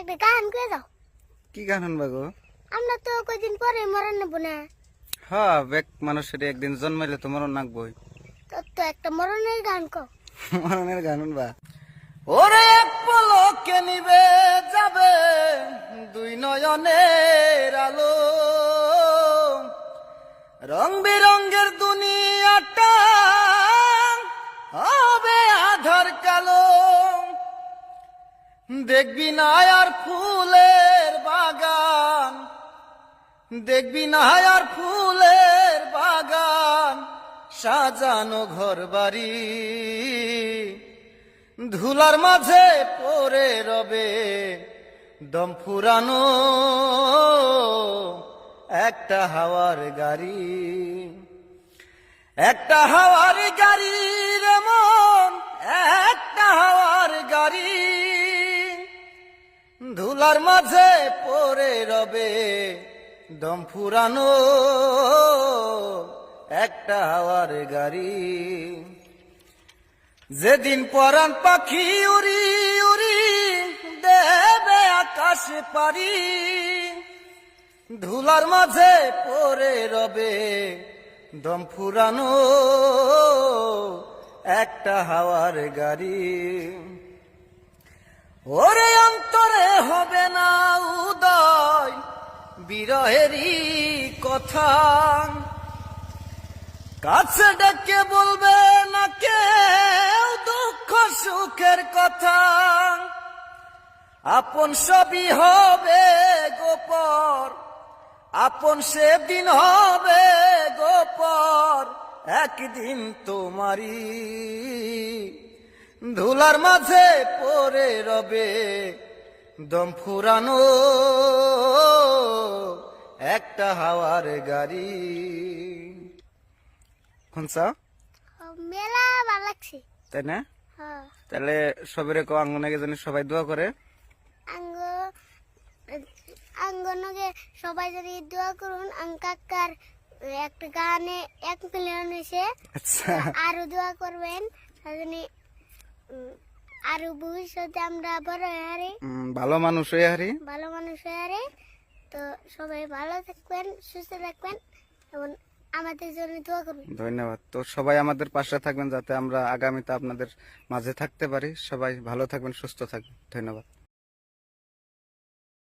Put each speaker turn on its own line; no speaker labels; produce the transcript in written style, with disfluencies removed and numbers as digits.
একটা গান করে দাও।
কি গান শুনবা গো?
আমরা তো কয়দিন পরে মরণ নেবো না,
হ্যাঁ, বেক মানুষের একদিন জন্মাইলে তো মরণ নাকবই।
তো একটা মরণের গান কও।
মরণের গান শুনবা? ওরে এক পলকে নিবে যাবে দুই নয়নের আলো, রং বেরঙ্গের দুনিয়াটা হবে আধার কালো। দেখবি না আর ফুলের বাগান, দেখবি না আর ফুলের বাগান, সাজানো ঘর বাড়ি ধুলার মাঝে পড়ে রবে দম ফুরানো একটা হাওয়ার গাড়ি। একটা হাওয়ার গাড়ি রে মন, একটা হাওয়ার গাড়ি, ধুলার মাঝে পড়ে রবে দম ফুরানো একটা হাওয়ার গাড়ি। যেদিন পরাণ পাখি উড়ি উড়ি দেবে আকাশে পারি, ধুলার মাঝে পড়ে রবে দম ফুরানো একটা হাওয়ার গাড়ি। ওরে অন্তরে হবে না উদয় বিরহেরই কথা, কাছে ডেকে বলবে না কেউ দুঃখ সুখের কথা। আপন সবই হবে গোপর, আপন সেদিন হবে গোপর, একদিন তোমারি ধুলার মাঝে পড়ে রবে দম ফুরানো একটা হাওয়ার গাড়ি। শুনছা?
মেলা ভালো লাগছে,
তাই না?
হ্যাঁ।
তাহলে সবের আঙ্গনাকে জানি সবাই দোয়া করে।
আঙ্গনকে সবাই যদি দোয়া করুন, কাকার একটা গানে 1 মিলিয়ন হয়েছে।
আচ্ছা,
আরো দোয়া করবেন জানি আরো ভবিষ্যতে আমরা বড় হয়ে হারি,
ভালো মানুষ হয়ে হারি,
ভালো মানুষ হয়ে হারি। তো সবাই ভালো থাকবেন, সুস্থ থাকবেন এবং আমাদের জন্য দোয়া করবেন।
ধন্যবাদ। তো সবাই আমাদের পাশে থাকবেন যাতে আমরা আগামীতে আপনাদের মাঝে থাকতে পারি। সবাই ভালো থাকবেন, সুস্থ থাকবেন। ধন্যবাদ।